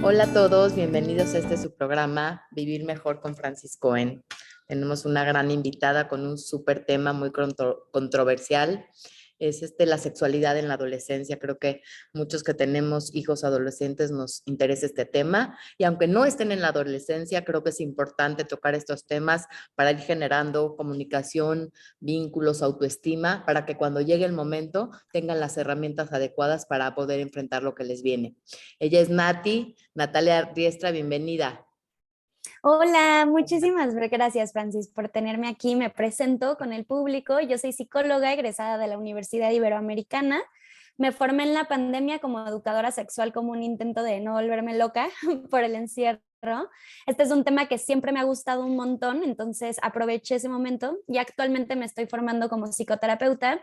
Hola a todos, bienvenidos a su programa Vivir Mejor con Francis Cohen. Tenemos una gran invitada con un súper tema muy controversial. Es la sexualidad en la adolescencia. Creo que muchos que tenemos hijos adolescentes nos interesa este tema y aunque no estén en la adolescencia, creo que es importante tocar estos temas para ir generando comunicación, vínculos, autoestima, para que cuando llegue el momento tengan las herramientas adecuadas para poder enfrentar lo que les viene. Ella es Natalia Riestra, bienvenida. Hola, muchísimas gracias, Francis, por tenerme aquí. Me presento con el público. Yo soy psicóloga egresada de la Universidad Iberoamericana. Me formé en la pandemia como educadora sexual como un intento de no volverme loca por el encierro. Este es un tema que siempre me ha gustado un montón, entonces aproveché ese momento y actualmente me estoy formando como psicoterapeuta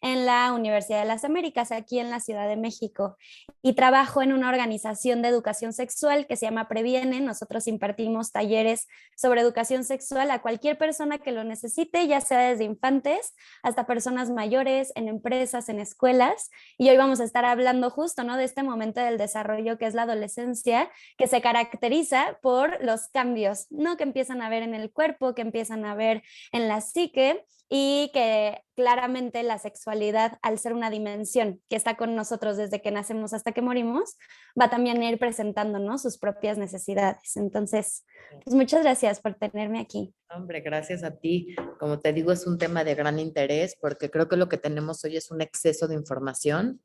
en la Universidad de las Américas, aquí en la Ciudad de México, y trabajo en una organización de educación sexual que se llama Previene. Nosotros impartimos talleres sobre educación sexual a cualquier persona que lo necesite, ya sea desde infantes hasta personas mayores, en empresas, en escuelas. Y hoy vamos a estar hablando justo, ¿no?, de este momento del desarrollo que es la adolescencia, que se caracteriza por los cambios, ¿no?, que empiezan a ver en el cuerpo, que empiezan a ver en la psique, y que claramente la sexualidad, al ser una dimensión que está con nosotros desde que nacemos hasta que morimos, va también a ir presentando, ¿no?, sus propias necesidades. Entonces, pues muchas gracias por tenerme aquí. Hombre, gracias a ti. Como te digo, es un tema de gran interés porque creo que lo que tenemos hoy es un exceso de información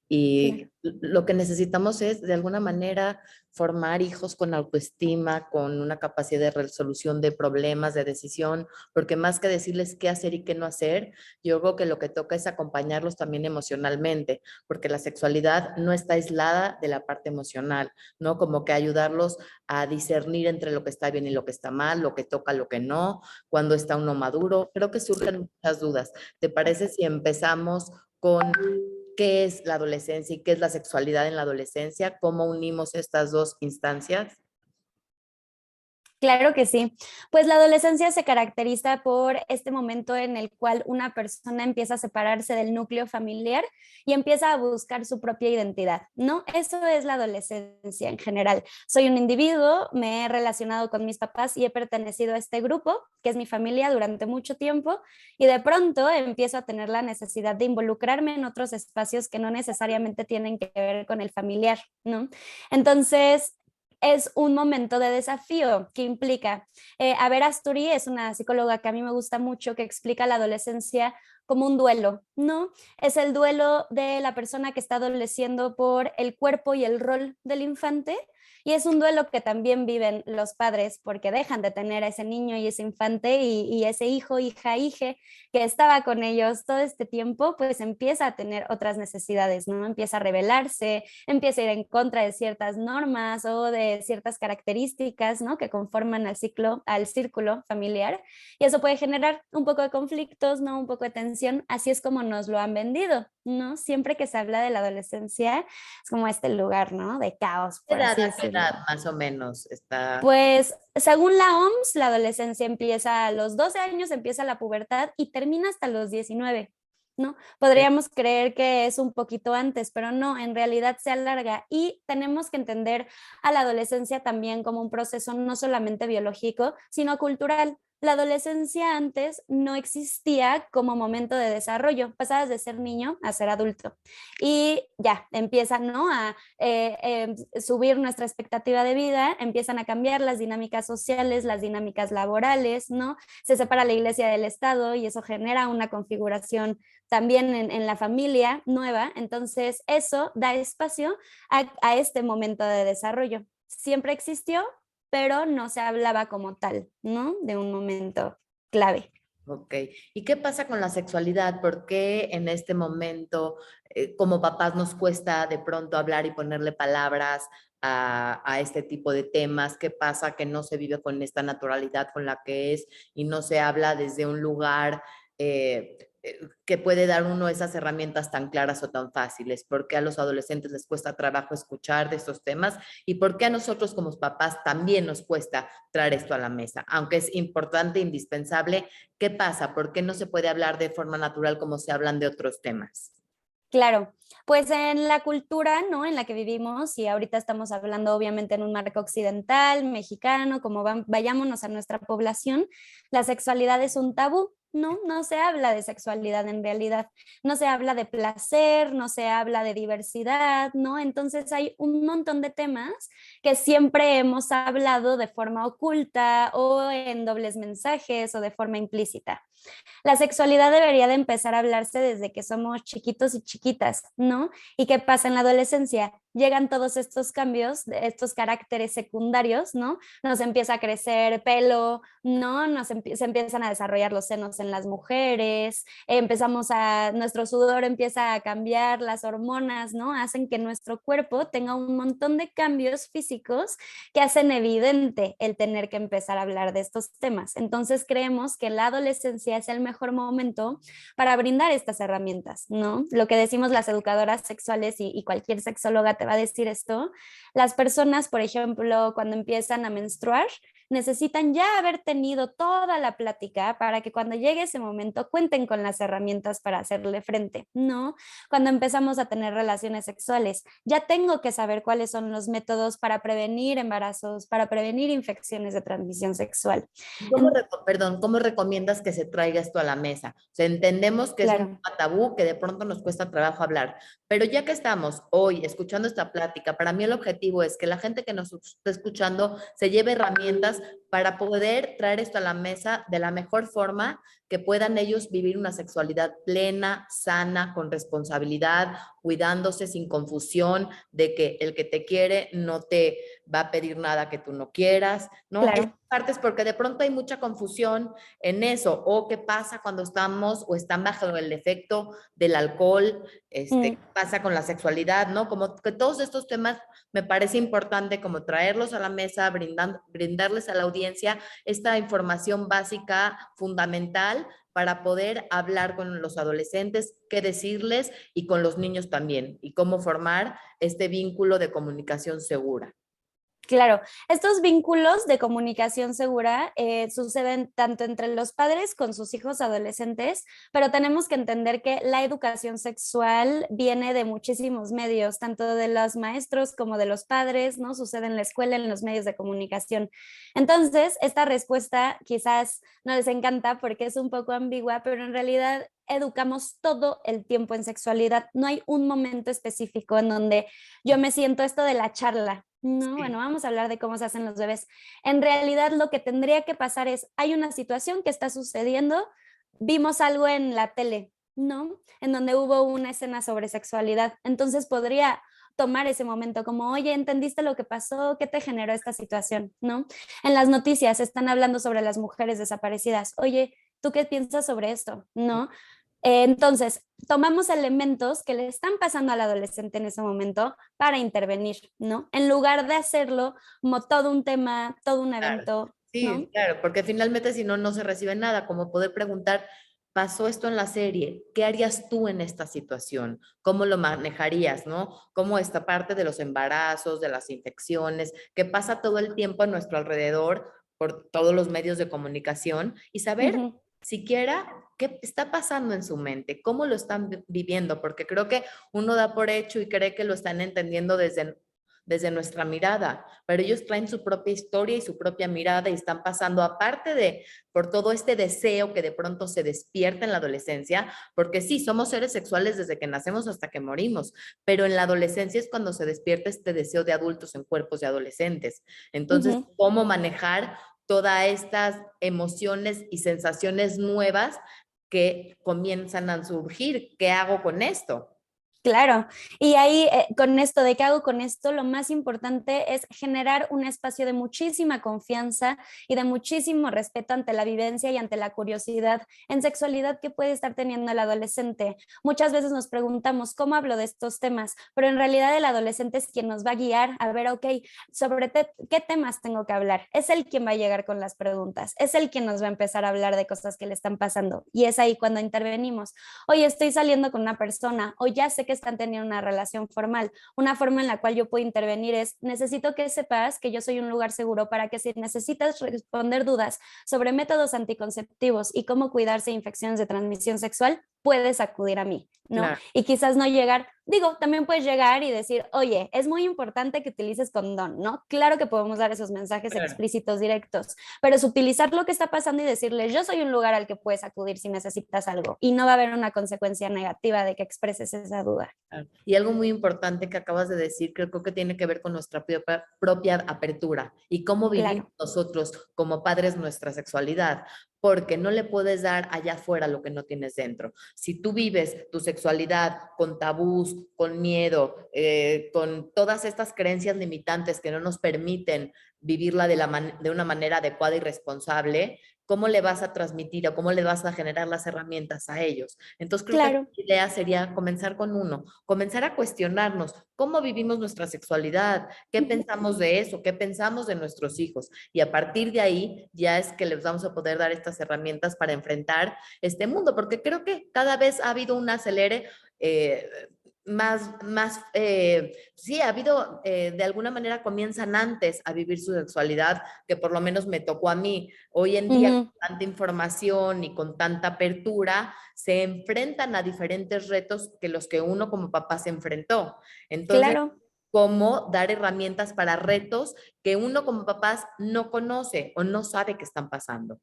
y Claro. lo que necesitamos es, de alguna manera, formar hijos con autoestima, con una capacidad de resolución de problemas, de decisión, porque más que decirles qué hacer y qué no hacer, yo creo que lo que toca es acompañarlos también emocionalmente, porque la sexualidad no está aislada de la parte emocional, ¿no? Como que ayudarlos a discernir entre lo que está bien y lo que está mal, lo que toca, lo que no, cuando está uno maduro. Creo que surgen muchas dudas. ¿Te parece si empezamos con qué es la adolescencia y qué es la sexualidad en la adolescencia? ¿Cómo unimos estas dos instancias? Claro que sí. Pues la adolescencia se caracteriza por este momento en el cual una persona empieza a separarse del núcleo familiar y empieza a buscar su propia identidad, ¿no? Eso es la adolescencia en general. Soy un individuo, me he relacionado con mis papás y he pertenecido a este grupo, que es mi familia, durante mucho tiempo, y de pronto empiezo a tener la necesidad de involucrarme en otros espacios que no necesariamente tienen que ver con el familiar, ¿no? Entonces, es un momento de desafío que implica, a ver, Asturi es una psicóloga que a mí me gusta mucho, que explica la adolescencia como un duelo, ¿no? Es el duelo de la persona que está adoleciendo por el cuerpo y el rol del infante, y es un duelo que también viven los padres porque dejan de tener a ese niño y ese infante, y ese hijo, hija, hije que estaba con ellos todo este tiempo, pues empieza a tener otras necesidades, ¿no? Empieza a rebelarse, empieza a ir en contra de ciertas normas o de ciertas características, ¿no?, que conforman al círculo familiar, y eso puede generar un poco de conflictos, ¿no?, un poco de tensión. Así es como nos lo han vendido, ¿no? Siempre que se habla de la adolescencia es como este lugar, ¿no?, de caos, por así A qué decirlo. edad más o menos está? Pues según la OMS, la adolescencia empieza a los 12 años, empieza la pubertad y termina hasta los 19, ¿no? Podríamos creer que es un poquito antes, pero no, en realidad se alarga, y tenemos que entender a la adolescencia también como un proceso no solamente biológico, sino cultural. La adolescencia antes no existía como momento de desarrollo, pasabas de ser niño a ser adulto y ya empiezan, ¿no?, a subir nuestra expectativa de vida, empiezan a cambiar las dinámicas sociales, las dinámicas laborales, ¿no? Se separa la iglesia del Estado y eso genera una configuración también en la familia nueva. Entonces eso da espacio a este momento de desarrollo. Siempre existió, pero no se hablaba como tal, ¿no?, de un momento clave. Ok. ¿Y qué pasa con la sexualidad? ¿Por qué en este momento, como papás, nos cuesta de pronto hablar y ponerle palabras a este tipo de temas? ¿Qué pasa que no se vive con esta naturalidad con la que es y no se habla desde un lugar que puede dar uno esas herramientas tan claras o tan fáciles? ¿Por qué a los adolescentes les cuesta trabajo escuchar de estos temas? ¿Y por qué a nosotros como papás también nos cuesta traer esto a la mesa? Aunque es importante, indispensable. ¿Qué pasa? ¿Por qué no se puede hablar de forma natural como se hablan de otros temas? Claro, pues en la cultura, ¿no? En la que vivimos, y ahorita estamos hablando obviamente en un marco occidental, mexicano, como vayámonos a nuestra población, la sexualidad es un tabú. No, no se habla de sexualidad en realidad, no se habla de placer, no se habla de diversidad, ¿no? Entonces hay un montón de temas que siempre hemos hablado de forma oculta o en dobles mensajes o de forma implícita. La sexualidad debería de empezar a hablarse desde que somos chiquitos y chiquitas, ¿no? ¿Y qué pasa en la adolescencia? Llegan todos estos cambios, estos caracteres secundarios, ¿no? Nos empieza a crecer pelo, ¿no? Se empiezan a desarrollar los senos en las mujeres, nuestro sudor empieza a cambiar, las hormonas, ¿no? Hacen que nuestro cuerpo tenga un montón de cambios físicos que hacen evidente el tener que empezar a hablar de estos temas. Entonces creemos que la adolescencia es el mejor momento para brindar estas herramientas, ¿no? Lo que decimos las educadoras sexuales y cualquier sexóloga te va a decir esto, las personas, por ejemplo, cuando empiezan a menstruar, necesitan ya haber tenido toda la plática para que cuando llegue ese momento cuenten con las herramientas para hacerle frente, ¿no? Cuando empezamos a tener relaciones sexuales, ya tengo que saber cuáles son los métodos para prevenir embarazos, para prevenir infecciones de transmisión sexual. Perdón, ¿cómo recomiendas que se traiga esto a la mesa? O sea, entendemos que es un Claro. tema tabú, que de pronto nos cuesta trabajo hablar, pero ya que estamos hoy escuchando esta plática, para mí el objetivo es que la gente que nos está escuchando se lleve herramientas para poder traer esto a la mesa de la mejor forma, que puedan ellos vivir una sexualidad plena, sana, con responsabilidad, cuidándose sin confusión de que el que te quiere no te va a pedir nada que tú no quieras, ¿no? Claro. Partes porque de pronto hay mucha confusión en eso, o qué pasa cuando estamos o están bajo el efecto del alcohol, Mm. qué pasa con la sexualidad, ¿no? Como que todos estos temas me parece importante como traerlos a la mesa, brindarles a la audiencia esta información básica, fundamental, para poder hablar con los adolescentes, qué decirles y con los niños también, y cómo formar este vínculo de comunicación segura. Claro, estos vínculos de comunicación segura suceden tanto entre los padres con sus hijos adolescentes, pero tenemos que entender que la educación sexual viene de muchísimos medios, tanto de los maestros como de los padres, ¿no? Sucede en la escuela, en los medios de comunicación. Entonces, esta respuesta quizás no les encanta porque es un poco ambigua, pero en realidad educamos todo el tiempo en sexualidad. No hay un momento específico en donde yo me siento esto de la charla. No, Sí. bueno, vamos a hablar de cómo se hacen los bebés. En realidad lo que tendría que pasar es, hay una situación que está sucediendo, vimos algo en la tele, ¿no? En donde hubo una escena sobre sexualidad. Entonces podría tomar ese momento como, oye, ¿entendiste lo que pasó? ¿Qué te generó esta situación? ¿No? En las noticias están hablando sobre las mujeres desaparecidas. Oye, ¿tú qué piensas sobre esto? ¿No? Entonces, tomamos elementos que le están pasando al adolescente en ese momento para intervenir, ¿no? En lugar de hacerlo como todo un tema, todo un Claro. evento, Sí, ¿no? claro, porque finalmente si no, no se recibe nada, como poder preguntar, pasó esto en la serie, ¿qué harías tú en esta situación? ¿Cómo lo manejarías, no? ¿Cómo esta parte de los embarazos, de las infecciones, que pasa todo el tiempo a nuestro alrededor por todos los medios de comunicación y saber Ujú. siquiera qué está pasando en su mente, cómo lo están viviendo, porque creo que uno da por hecho y cree que lo están entendiendo desde nuestra mirada, pero ellos traen su propia historia y su propia mirada y están pasando, aparte de por todo este deseo que de pronto se despierta en la adolescencia, porque sí, somos seres sexuales desde que nacemos hasta que morimos, pero en la adolescencia es cuando se despierta este deseo de adultos en cuerpos de adolescentes. Entonces, Ujú. ¿cómo manejar todas estas emociones y sensaciones nuevas que comienzan a surgir? ¿Qué hago con esto? Claro, y ahí con esto de qué hago con esto, lo más importante es generar un espacio de muchísima confianza y de muchísimo respeto ante la vivencia y ante la curiosidad en sexualidad que puede estar teniendo el adolescente. Muchas veces nos preguntamos cómo hablo de estos temas, pero en realidad el adolescente es quien nos va a guiar a ver, ok, sobre qué temas tengo que hablar. Es él quien va a llegar con las preguntas, es él quien nos va a empezar a hablar de cosas que le están pasando y es ahí cuando intervenimos. Oye, estoy saliendo con una persona o ya sé que están teniendo una relación formal. Una forma en la cual yo puedo intervenir es, necesito que sepas que yo soy un lugar seguro para que si necesitas responder dudas sobre métodos anticonceptivos y cómo cuidarse de infecciones de transmisión sexual, puedes acudir a mí, ¿no? Claro. Y quizás no llegar, digo, también puedes llegar y decir, oye, es muy importante que utilices condón, ¿no? Claro que podemos dar esos mensajes Claro. explícitos directos, pero es utilizar lo que está pasando y decirle, yo soy un lugar al que puedes acudir si necesitas algo y no va a haber una consecuencia negativa de que expreses esa duda. Claro. Y algo muy importante que acabas de decir, creo que tiene que ver con nuestra propia apertura y cómo vivimos Claro. nosotros como padres nuestra sexualidad, porque no le puedes dar allá afuera lo que no tienes dentro. Si tú vives tu sexualidad con tabús, con miedo, con todas estas creencias limitantes que no nos permiten vivirla de una manera adecuada y responsable, ¿cómo le vas a transmitir o cómo le vas a generar las herramientas a ellos? Entonces creo que la Claro. idea sería comenzar con uno, comenzar a cuestionarnos cómo vivimos nuestra sexualidad, qué pensamos de eso, qué pensamos de nuestros hijos. Y a partir de ahí ya es que les vamos a poder dar estas herramientas para enfrentar este mundo, porque creo que cada vez ha habido un acelere eh, sí, ha habido, de alguna manera comienzan antes a vivir su sexualidad, que por lo menos me tocó a mí. Hoy en día, con tanta información y con tanta apertura, se enfrentan a diferentes retos que los que uno como papá se enfrentó. Entonces, Claro. cómo dar herramientas para retos que uno como papás no conoce o no sabe que están pasando.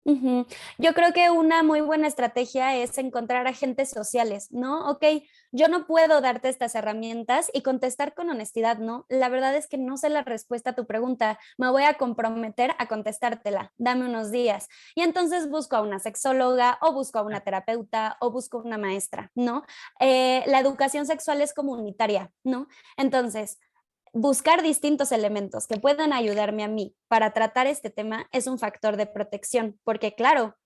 Ujú. Yo creo que una muy buena estrategia es encontrar agentes sociales, ¿no? Ok, yo no puedo darte estas herramientas y contestar con honestidad, ¿no? La verdad es que no sé la respuesta a tu pregunta, me voy a comprometer a contestártela, dame unos días. Y entonces busco a una sexóloga o busco a una terapeuta o busco una maestra, ¿no? La educación sexual es comunitaria, ¿no? Entonces, buscar distintos elementos que puedan ayudarme a mí para tratar este tema es un factor de protección, porque claro,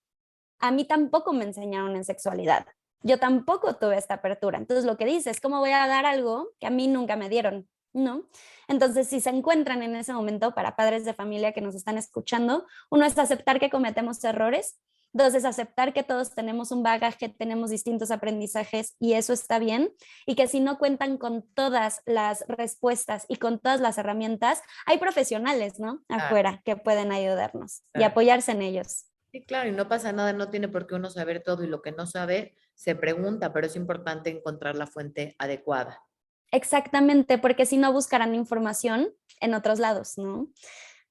a mí tampoco me enseñaron en sexualidad. Yo tampoco tuve esta apertura. Entonces, lo que dice es cómo voy a dar algo que a mí nunca me dieron, ¿no? Entonces, si se encuentran en ese momento para padres de familia que nos están escuchando, uno es aceptar que cometemos errores. Dos es aceptar que todos tenemos un bagaje, tenemos distintos aprendizajes y eso está bien. Y que si no cuentan con todas las respuestas y con todas las herramientas, hay profesionales, ¿no? Claro, Afuera que pueden ayudarnos y claro. apoyarse en ellos. Sí, claro, y no pasa nada, no tiene por qué uno saber todo y lo que no sabe se pregunta, pero es importante encontrar la fuente adecuada. Exactamente, porque si no buscarán información en otros lados, ¿no?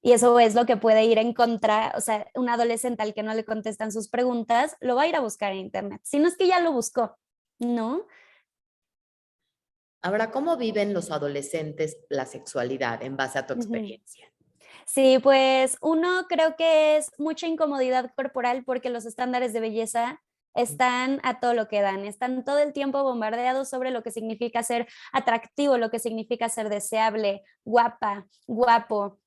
Y eso es lo que puede ir en contra, o sea, un adolescente al que no le contestan sus preguntas, lo va a ir a buscar en internet. Si no es que ya lo buscó, ¿no? Ahora, ¿cómo viven los adolescentes la sexualidad en base a tu Ujú. experiencia? Sí, pues uno creo que es mucha incomodidad corporal porque los estándares de belleza están a todo lo que dan, están todo el tiempo bombardeados sobre lo que significa ser atractivo, lo que significa ser deseable, guapa, guapo.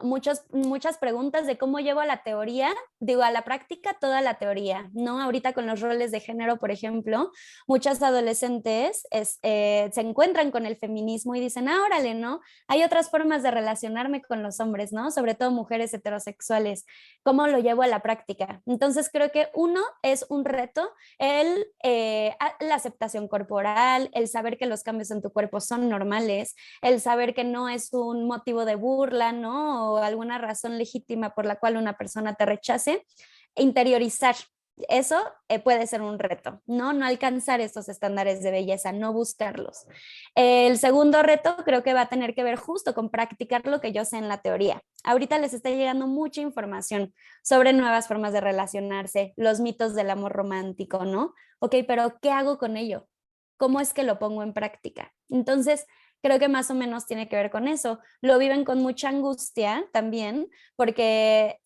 Muchas preguntas de cómo llevo a la teoría, digo, a la práctica toda la teoría, ¿no? Ahorita con los roles de género, por ejemplo, muchas adolescentes se encuentran con el feminismo y dicen, ah, órale, ¿no? Hay otras formas de relacionarme con los hombres, ¿no? Sobre todo mujeres heterosexuales. ¿Cómo lo llevo a la práctica? Entonces creo que uno es un reto la aceptación corporal, el saber que los cambios en tu cuerpo son normales, el saber que no es un motivo de burla, ¿no? O alguna razón legítima por la cual una persona te rechace, interiorizar. Eso puede ser un reto, ¿no? No alcanzar estos estándares de belleza, no buscarlos. El segundo reto creo que va a tener que ver justo con practicar lo que yo sé en la teoría. Ahorita les está llegando mucha información sobre nuevas formas de relacionarse, los mitos del amor romántico, ¿no? Ok, pero ¿qué hago con ello? ¿Cómo es que lo pongo en práctica? Entonces, creo que más o menos tiene que ver con eso. Lo viven con mucha angustia también, porque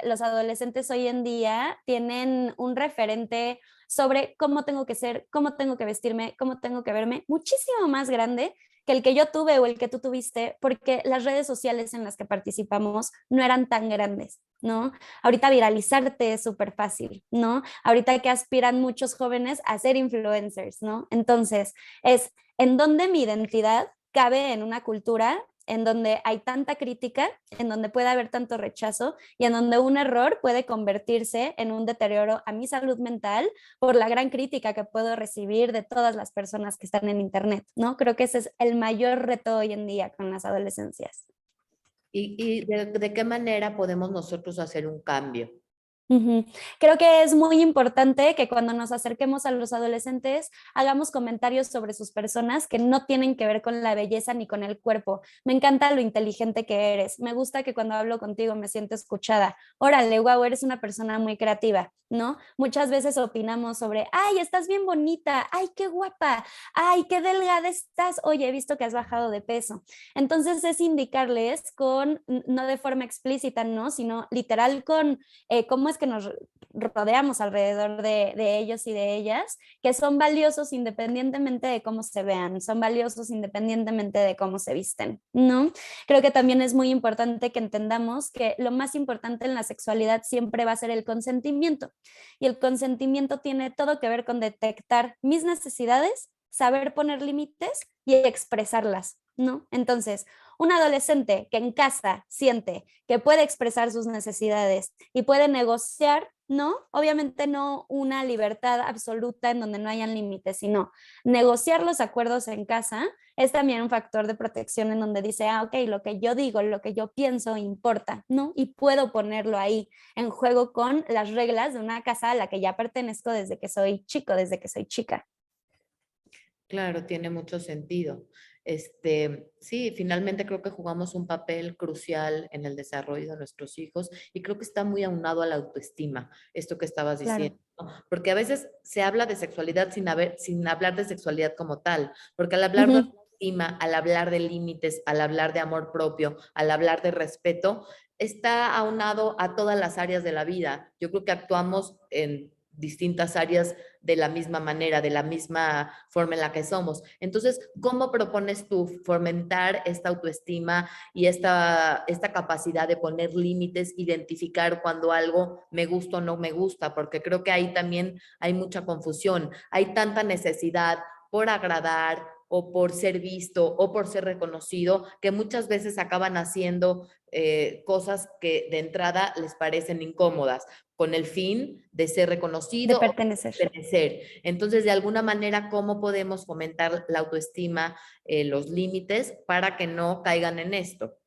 los adolescentes hoy en día tienen un referente sobre cómo tengo que ser, cómo tengo que vestirme, cómo tengo que verme, muchísimo más grande que el que yo tuve o el que tú tuviste, porque las redes sociales en las que participamos no eran tan grandes, ¿no? Ahorita viralizarte es súper fácil, ¿no? Ahorita que aspiran muchos jóvenes a ser influencers, ¿no? Entonces, es en donde mi identidad cabe en una cultura en donde hay tanta crítica, en donde puede haber tanto rechazo y en donde un error puede convertirse en un deterioro a mi salud mental por la gran crítica que puedo recibir de todas las personas que están en internet, ¿no? Creo que ese es el mayor reto hoy en día con las adolescencias. ¿Y de qué manera podemos nosotros hacer un cambio? Ujú. Creo que es muy importante que cuando nos acerquemos a los adolescentes hagamos comentarios sobre sus personas que no tienen que ver con la belleza ni con el cuerpo. Me encanta lo inteligente que eres. Me gusta que cuando hablo contigo me siento escuchada. Órale, wow, eres una persona muy creativa, ¿no? Muchas veces opinamos sobre, ay, estás bien bonita, ay, qué guapa, ay, qué delgada estás, oye, he visto que has bajado de peso. Entonces es indicarles con, no de forma explícita, ¿no? Sino literal con cómo es que nos rodeamos alrededor de ellos y de ellas, que son valiosos independientemente de cómo se vean, son valiosos independientemente de cómo se visten, ¿no? Creo que también es muy importante que entendamos que lo más importante en la sexualidad siempre va a ser el consentimiento. Y el consentimiento tiene todo que ver con detectar mis necesidades, saber poner límites y expresarlas, ¿no? Entonces, un adolescente que en casa siente que puede expresar sus necesidades y puede negociar, ¿no? Obviamente no una libertad absoluta en donde no hayan límites, sino negociar los acuerdos en casa es también un factor de protección en donde dice, ah, ok, lo que yo digo, lo que yo pienso importa, ¿no? Y puedo ponerlo ahí en juego con las reglas de una casa a la que ya pertenezco desde que soy chico, desde que soy chica. Claro, tiene mucho sentido. Sí, finalmente creo que jugamos un papel crucial en el desarrollo de nuestros hijos y creo que está muy aunado a la autoestima, esto que estabas Claro. diciendo, ¿no? Porque a veces se habla de sexualidad sin hablar de sexualidad como tal, porque al hablar de Ujú. autoestima, al hablar de límites, al hablar de amor propio, al hablar de respeto, está aunado a todas las áreas de la vida. Yo creo que actuamos en distintas áreas de la misma manera, de la misma forma en la que somos. Entonces, ¿cómo propones tú fomentar esta autoestima y esta capacidad de poner límites, identificar cuando algo me gusta o no me gusta? Porque creo que ahí también hay mucha confusión, hay tanta necesidad por agradar o por ser visto o por ser reconocido, que muchas veces acaban haciendo cosas que de entrada les parecen incómodas, con el fin de ser De reconocido o pertenecer. pertenecer. Entonces, de alguna manera, ¿cómo podemos fomentar la autoestima, los límites para que no caigan en esto?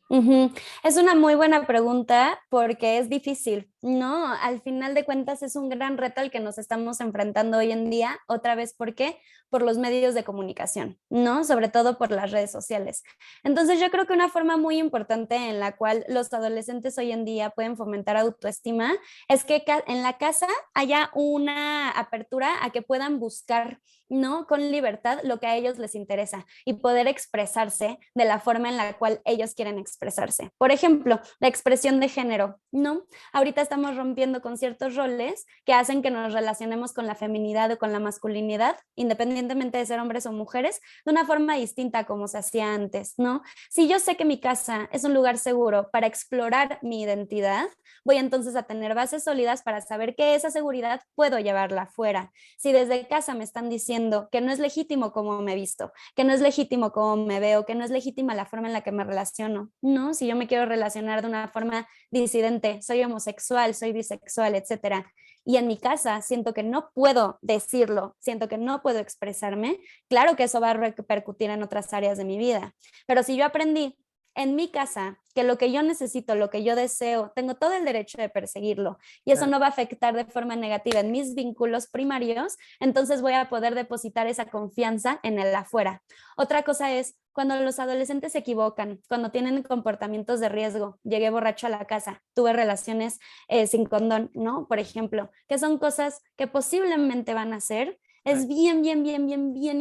Ujú. Es una muy buena pregunta porque es difícil, ¿no? Al final de cuentas es un gran reto al que nos estamos enfrentando hoy en día. Otra vez, ¿por qué? Por los medios de comunicación, ¿no? Sobre todo por las redes sociales. Entonces yo creo que una forma muy importante en la cual los adolescentes hoy en día pueden fomentar autoestima es que en la casa haya una apertura a que puedan buscar, ¿no? Con libertad lo que a ellos les interesa y poder expresarse de la forma en la cual ellos quieren expresarse. Por ejemplo, la expresión de género, ¿no? Ahorita estamos rompiendo con ciertos roles que hacen que nos relacionemos con la feminidad o con la masculinidad, independientemente de ser hombres o mujeres, de una forma distinta a como se hacía antes, ¿no? Si yo sé que mi casa es un lugar seguro para explorar mi identidad, voy entonces a tener bases sólidas para saber que esa seguridad puedo llevarla afuera. Si desde casa me están diciendo que no es legítimo cómo me he visto, que no es legítimo cómo me veo, que no es legítima la forma en la que me relaciono, no, si yo me quiero relacionar de una forma disidente, soy homosexual, soy bisexual, etcétera, y en mi casa siento que no puedo decirlo, siento que no puedo expresarme, claro que eso va a repercutir en otras áreas de mi vida. Pero si yo aprendí en mi casa que lo que yo necesito, lo que yo deseo, tengo todo el derecho de perseguirlo y eso Claro. no va a afectar de forma negativa en mis vínculos primarios, entonces voy a poder depositar esa confianza en el afuera. Otra cosa es cuando los adolescentes se equivocan, cuando tienen comportamientos de riesgo, llegué borracho a la casa, tuve relaciones sin condón, ¿no? Por ejemplo, que son cosas que posiblemente van a hacer. Es bien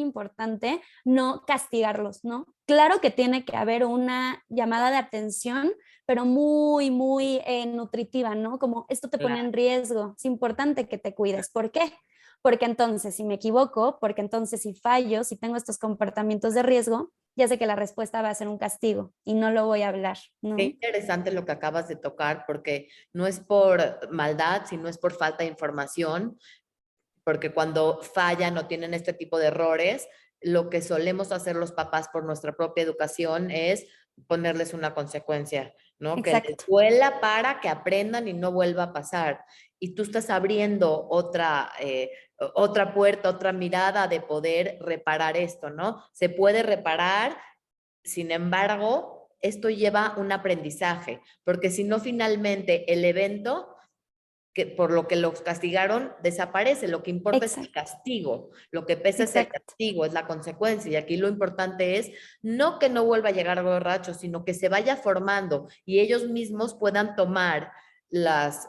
importante no castigarlos, ¿no? Claro que tiene que haber una llamada de atención, pero muy nutritiva, ¿no? Como esto te pone Claro. en riesgo, es importante que te cuides. ¿Por qué? Porque entonces si me equivoco, porque entonces si fallo, si tengo estos comportamientos de riesgo, ya sé que la respuesta va a ser un castigo y no lo voy a hablar, Qué ¿no? interesante lo que acabas de tocar, porque no es por maldad, sino es por falta de información, porque cuando fallan o tienen este tipo de errores, lo que solemos hacer los papás por nuestra propia educación es ponerles una consecuencia, ¿no? Que les Exacto. duela para que aprendan y no vuelva a pasar. Y tú estás abriendo otra puerta, otra mirada de poder reparar esto, ¿no? Se puede reparar, sin embargo, esto lleva un aprendizaje, porque si no, finalmente el evento que por lo que los castigaron desaparece. Lo que importa es el Exacto. castigo, lo que pesa es el Exacto. castigo, es la consecuencia. Y aquí lo importante es no que no vuelva a llegar borracho, sino que se vaya formando y ellos mismos puedan tomar las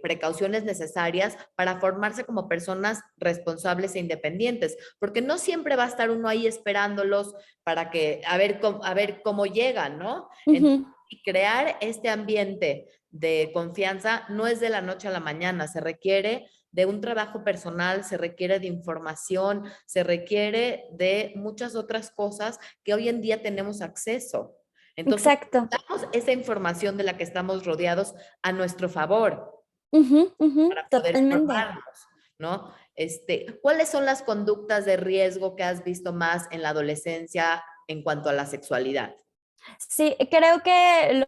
precauciones necesarias para formarse como personas responsables e independientes, porque no siempre va a estar uno ahí esperándolos para que a ver cómo llegan, ¿no? Ujú. Y crear este ambiente de confianza no es de la noche a la mañana, se requiere de un trabajo personal, se requiere de información, se requiere de muchas otras cosas que hoy en día tenemos acceso. Entonces, Exacto. damos esa información de la que estamos rodeados a nuestro favor Ujú, ujú, para poder totalmente. formarnos, ¿no? ¿Cuáles son las conductas de riesgo que has visto más en la adolescencia en cuanto a la sexualidad? Sí, creo que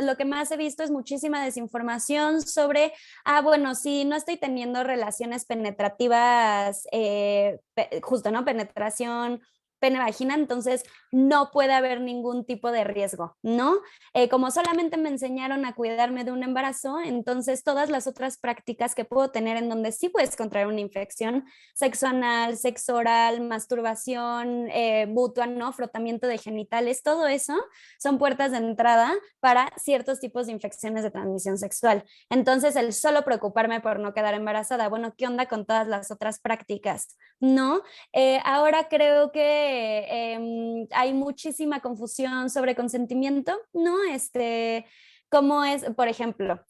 lo que más he visto es muchísima desinformación sobre, bueno, si no estoy teniendo relaciones penetrativas, justo, ¿no? Penetración pene-vagina, entonces no puede haber ningún tipo de riesgo, ¿no? Como solamente me enseñaron a cuidarme de un embarazo, entonces todas las otras prácticas que puedo tener en donde sí puedes contraer una infección, sexo anal, sexo oral, masturbación, mutua, ¿no? Frotamiento de genitales, todo eso son puertas de entrada para ciertos tipos de infecciones de transmisión sexual. Entonces, el solo preocuparme por no quedar embarazada, bueno, ¿qué onda con todas las otras prácticas? ¿No? Ahora creo que hay muchísima confusión sobre consentimiento, ¿no? ¿Cómo es, por ejemplo,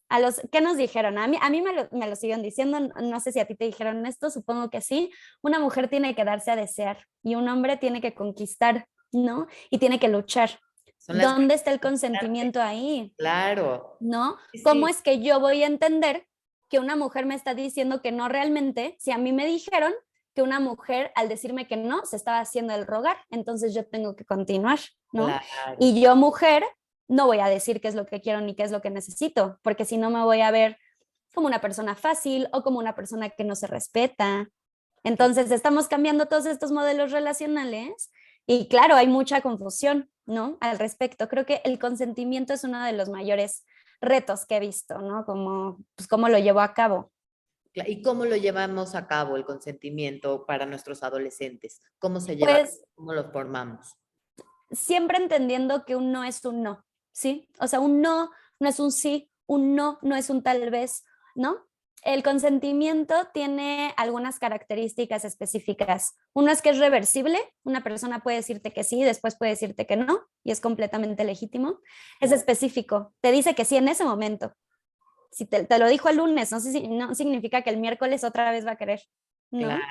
qué nos dijeron? A mí me lo siguen diciendo, no sé si a ti te dijeron esto, supongo que sí. Una mujer tiene que darse a desear y un hombre tiene que conquistar, ¿no? Y tiene que luchar. Son las ¿Dónde está el importantes, consentimiento ahí? claro. ¿No? Sí, ¿Cómo sí, es que yo voy a entender que una mujer me está diciendo que no realmente, si a mí me dijeron que una mujer al decirme que no se estaba haciendo el rogar, entonces yo tengo que continuar, ¿no? claro. Y yo mujer no voy a decir qué es lo que quiero ni qué es lo que necesito, porque si no me voy a ver como una persona fácil o como una persona que no se respeta. Entonces estamos cambiando todos estos modelos relacionales y claro, hay mucha confusión, ¿no? Al respecto. Creo que el consentimiento es uno de los mayores retos que he visto, ¿no? Como, pues, cómo lo llevo a cabo. ¿Y cómo lo llevamos a cabo el consentimiento para nuestros adolescentes? ¿Cómo se lleva a cabo? Pues ¿Cómo lo formamos? siempre entendiendo que un no es un no, ¿sí? O sea, un no no es un sí, un no no es un tal vez, ¿no? El consentimiento tiene algunas características específicas. Uno es que es reversible, una persona puede decirte que sí, después puede decirte que no, y es completamente legítimo. Es Claro, específico, te dice que sí en ese momento. Si te lo dijo el lunes, no, no significa que el miércoles otra vez va a querer, ¿no? claro,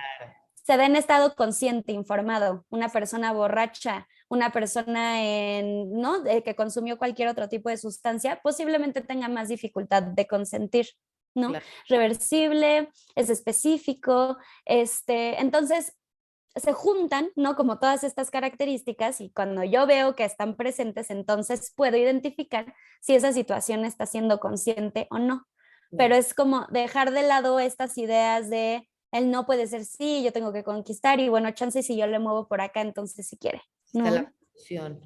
Se da en estado consciente, informado, una persona borracha, una persona ¿no? Que consumió cualquier otro tipo de sustancia, posiblemente tenga más dificultad de consentir, ¿no? claro. Reversible, es específico, entonces se juntan, ¿no? Como todas estas características y cuando yo veo que están presentes, entonces puedo identificar si esa situación está siendo consciente o no. Pero Claro. es como dejar de lado estas ideas de él no puede ser sí, yo tengo que conquistar y bueno, chance si yo le muevo por acá, entonces si quiere, Está la ¿no? confusión.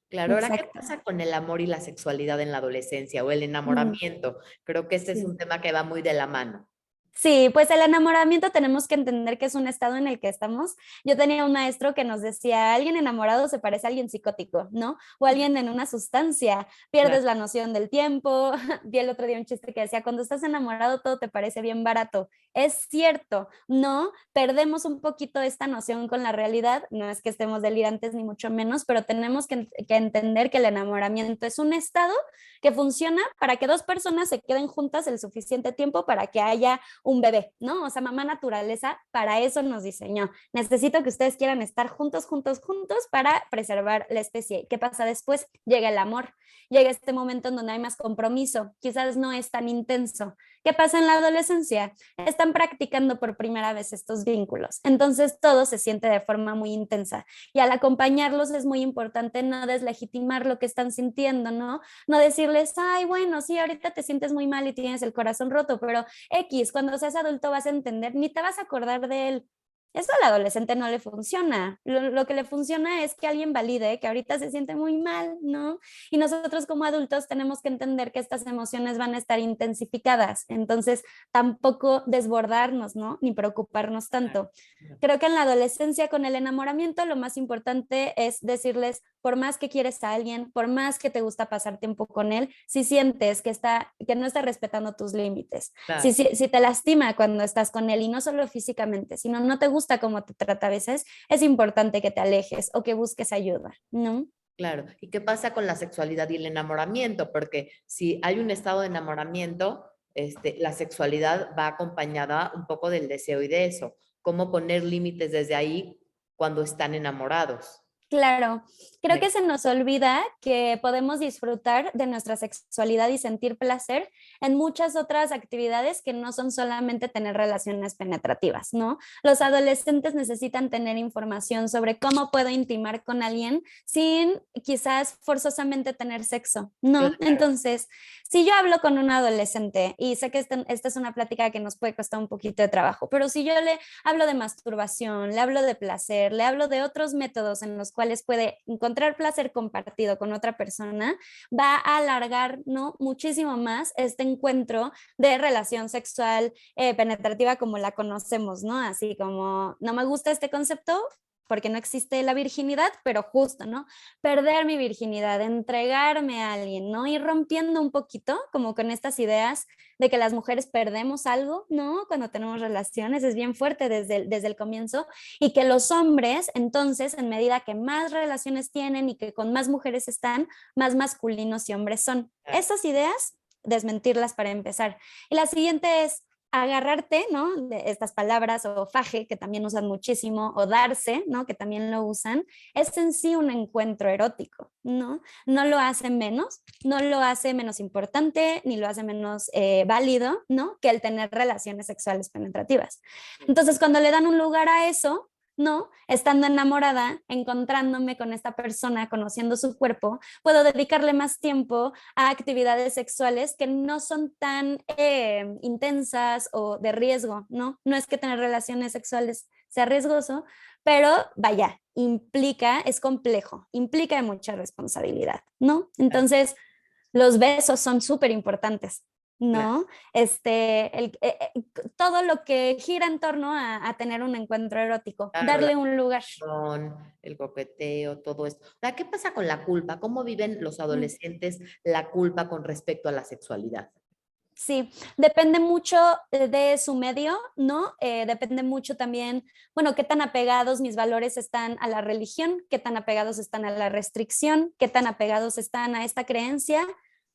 Claro, ahora, ¿qué Exacto. pasa con el amor y la sexualidad en la adolescencia o el Mm, enamoramiento? Creo que este es un sí. tema que va muy de la mano. Sí, pues el enamoramiento tenemos que entender que es un estado en el que estamos. Yo tenía un maestro que nos decía, alguien enamorado se parece a alguien psicótico, ¿no? O alguien en una sustancia, Claro, pierdes la noción del tiempo. Vi el otro día un chiste que decía, cuando estás enamorado todo te parece bien barato. Es cierto, ¿no? Perdemos un poquito esta noción con la realidad, no es que estemos delirantes ni mucho menos, pero tenemos que entender que el enamoramiento es un estado que funciona para que dos personas se queden juntas el suficiente tiempo para que haya un bebé, ¿no? O sea, mamá naturaleza para eso nos diseñó. Necesito que ustedes quieran estar juntos, juntos, juntos para preservar la especie. ¿Qué pasa después? Llega el amor, llega este momento en donde hay más compromiso, quizás no es tan intenso, ¿Qué pasa en la adolescencia? Están practicando por primera vez estos vínculos, entonces todo se siente de forma muy intensa y al acompañarlos es muy importante no deslegitimar lo que están sintiendo, ¿no? No decirles, ay, bueno, sí, ahorita te sientes muy mal y tienes el corazón roto, pero X, cuando seas adulto vas a entender, ni te vas a acordar de él. Eso al adolescente no le funciona. Lo que le funciona es que alguien valide que ahorita se siente muy mal, ¿no? Y nosotros como adultos tenemos que entender que estas emociones van a estar intensificadas. Entonces, tampoco desbordarnos, ¿no? Ni preocuparnos tanto. Creo que en la adolescencia con el enamoramiento lo más importante es decirles, por más que quieres a alguien, por más que te gusta pasar tiempo con él, si sientes que no está respetando tus límites, Claro. si te lastima cuando estás con él y no solo físicamente, sino no te gusta cómo te trata a veces, es importante que te alejes o que busques ayuda, ¿no? Claro. ¿Y qué pasa con la sexualidad y el enamoramiento? Porque si hay un estado de enamoramiento, la sexualidad va acompañada un poco del deseo y de eso. ¿Cómo poner límites desde ahí cuando están enamorados? Claro, creo Me- que se nos olvida que podemos disfrutar de nuestra sexualidad y sentir placer en muchas otras actividades que no son solamente tener relaciones penetrativas, ¿no? Los adolescentes necesitan tener información sobre cómo puedo intimar con alguien sin quizás forzosamente tener sexo, ¿no? Claro. Entonces, si yo hablo con un adolescente y sé que esta es una plática que nos puede costar un poquito de trabajo, pero si yo le hablo de masturbación, le hablo de placer, le hablo de otros métodos en los cuales puede encontrar placer compartido con otra persona, va a alargar, ¿no? Muchísimo más este encuentro de relación sexual penetrativa como la conocemos, ¿no? Así como, no me gusta este concepto, porque no existe la virginidad, pero justo, ¿no? Perder mi virginidad, entregarme a alguien, ¿no? Ir rompiendo un poquito como con estas ideas de que las mujeres perdemos algo, ¿no? Cuando tenemos relaciones, es bien fuerte desde el comienzo, y que los hombres, entonces, en medida que más relaciones tienen y que con más mujeres están, más masculinos y hombres son. Esas ideas, desmentirlas para empezar. Y la siguiente es agarrarte, ¿no? De estas palabras o faje, que también usan muchísimo, o darse, ¿no? Que también lo usan, es en sí un encuentro erótico, ¿no? No lo hace menos, no lo hace menos importante, ni lo hace menos válido, ¿no? Que el tener relaciones sexuales penetrativas. Entonces, cuando le dan un lugar a eso, ¿no? Estando enamorada, encontrándome con esta persona, conociendo su cuerpo, puedo dedicarle más tiempo a actividades sexuales que no son tan intensas o de riesgo, ¿no? No es que tener relaciones sexuales sea riesgoso, pero vaya, implica, es complejo, implica mucha responsabilidad, ¿no? Entonces, los besos son súper importantes, Claro. ¿no? Todo lo que gira en torno a tener un encuentro erótico, Claro, la darle un lugar. pasión, el coqueteo, todo esto. Ahora, ¿qué pasa con la culpa? ¿Cómo viven los Mm. adolescentes la culpa con respecto a la sexualidad? Sí, depende mucho de su medio, ¿no? Depende mucho también, bueno, qué tan apegados mis valores están a la religión, qué tan apegados están a la restricción, qué tan apegados están a esta creencia.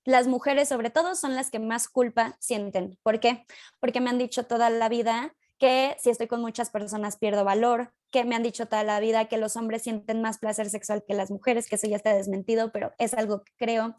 Las mujeres, sobre todo, son las que más culpa sienten. ¿Por qué? Porque me han dicho toda la vida que si estoy con muchas personas pierdo valor, que me han dicho toda la vida que los hombres sienten más placer sexual que las mujeres, que eso ya está desmentido, pero es algo que creo.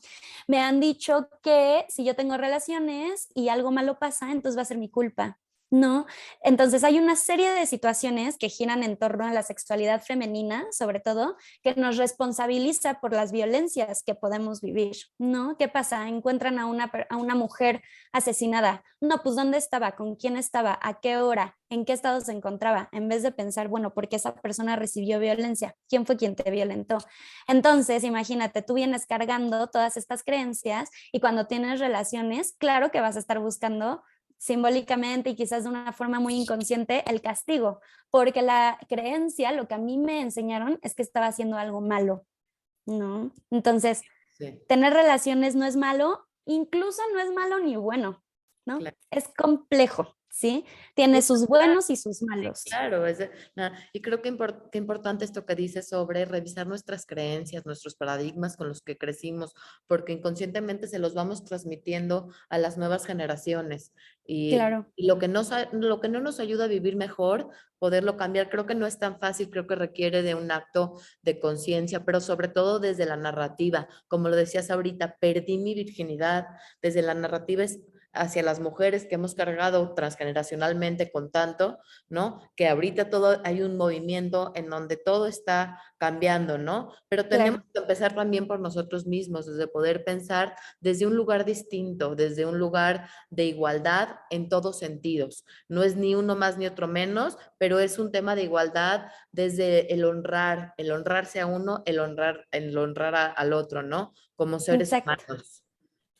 Me han dicho que si yo tengo relaciones y algo malo pasa, entonces va a ser mi culpa. ¿No? Entonces hay una serie de situaciones que giran en torno a la sexualidad femenina, sobre todo, que nos responsabiliza por las violencias que podemos vivir, ¿no? ¿Qué pasa? Encuentran a una mujer asesinada. No, pues ¿dónde estaba? ¿Con quién estaba? ¿A qué hora? ¿En qué estado se encontraba? En vez de pensar, bueno, ¿por qué esa persona recibió violencia? ¿Quién fue quien te violentó? Entonces, imagínate, tú vienes cargando todas estas creencias y cuando tienes relaciones, claro que vas a estar buscando simbólicamente y quizás de una forma muy inconsciente el castigo, porque la creencia, lo que a mí me enseñaron es que estaba haciendo algo malo, ¿no? Entonces, Sí, tener relaciones no es malo, incluso no es malo ni bueno, ¿no? claro. Es complejo, ¿sí? Y Tiene es sus natural. buenos y sus Sí, malos. claro, y creo que qué importante esto que dices sobre revisar nuestras creencias, nuestros paradigmas con los que crecimos, porque inconscientemente se los vamos transmitiendo a las nuevas generaciones Claro. y lo que no nos ayuda a vivir mejor, poderlo cambiar, creo que no es tan fácil, creo que requiere de un acto de conciencia, pero sobre todo desde la narrativa, como lo decías ahorita, perdí mi virginidad, desde la narrativa es hacia las mujeres que hemos cargado transgeneracionalmente con tanto, ¿no? Que ahorita todo hay un movimiento en donde todo está cambiando, ¿no? Pero tenemos Claro, que empezar también por nosotros mismos, desde poder pensar desde un lugar distinto, desde un lugar de igualdad en todos sentidos. No es ni uno más ni otro menos, pero es un tema de igualdad desde el honrarse a uno, el honrar al otro, ¿no? Como seres exacto. humanos.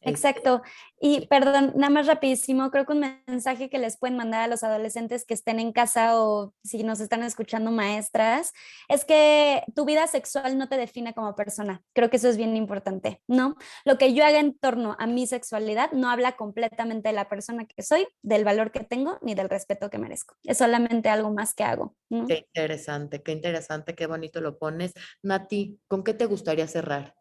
Este, Exacto. Y sí, perdón, nada más rapidísimo, creo que un mensaje que les pueden mandar a los adolescentes que estén en casa o si nos están escuchando maestras, es que tu vida sexual no te define como persona. Creo que eso es bien importante, ¿no? Lo que yo haga en torno a mi sexualidad no habla completamente de la persona que soy, del valor que tengo, ni del respeto que merezco. Es solamente algo más que hago, ¿no? qué interesante, qué bonito lo pones. Nati, ¿con qué te gustaría cerrar?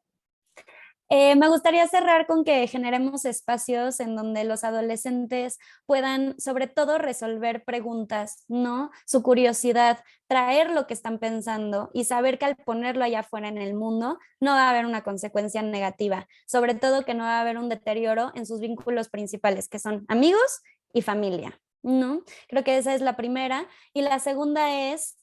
Me gustaría cerrar con que generemos espacios en donde los adolescentes puedan, sobre todo, resolver preguntas, ¿no? Su curiosidad, traer lo que están pensando y saber que al ponerlo allá afuera en el mundo no va a haber una consecuencia negativa, sobre todo que no va a haber un deterioro en sus vínculos principales, que son amigos y familia. ¿No? Creo que esa es la primera. Y la segunda es,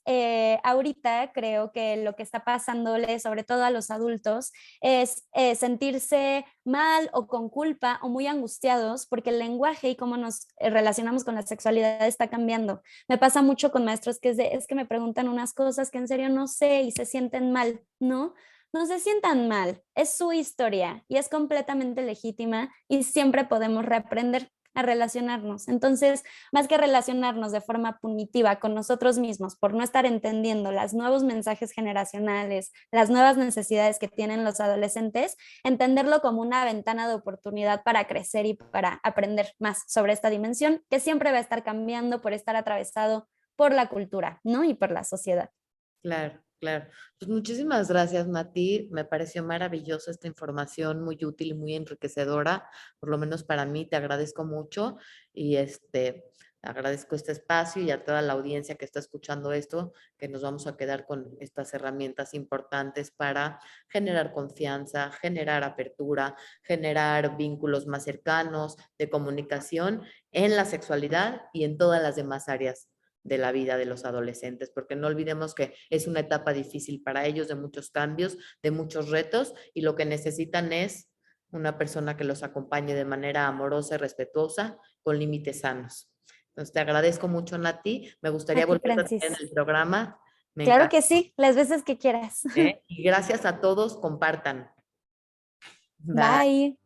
ahorita creo que lo que está pasándole, sobre todo a los adultos, es sentirse mal o con culpa o muy angustiados porque el lenguaje y cómo nos relacionamos con la sexualidad está cambiando. Me pasa mucho con maestros que es que me preguntan unas cosas que en serio no sé y se sienten mal, ¿no? No se sientan mal, es su historia y es completamente legítima y siempre podemos reaprender a relacionarnos. Entonces, más que relacionarnos de forma punitiva con nosotros mismos por no estar entendiendo los nuevos mensajes generacionales, las nuevas necesidades que tienen los adolescentes, entenderlo como una ventana de oportunidad para crecer y para aprender más sobre esta dimensión que siempre va a estar cambiando por estar atravesado por la cultura, ¿no? Y por la sociedad. Claro, claro. Pues muchísimas gracias, Nati. Me pareció maravillosa esta información, muy útil y muy enriquecedora, por lo menos para mí. Te agradezco mucho y agradezco este espacio y a toda la audiencia que está escuchando esto, que nos vamos a quedar con estas herramientas importantes para generar confianza, generar apertura, generar vínculos más cercanos de comunicación en la sexualidad y en todas las demás áreas de la vida de los adolescentes, porque no olvidemos que es una etapa difícil para ellos, de muchos cambios, de muchos retos, y lo que necesitan es una persona que los acompañe de manera amorosa y respetuosa, con límites sanos. Entonces, te agradezco mucho, Nati. Me gustaría Aquí, volver a tener en Francis. el programa. Me Claro encanta. que sí, las veces que quieras. ¿Eh? Y gracias a todos. Compartan. Bye. Bye.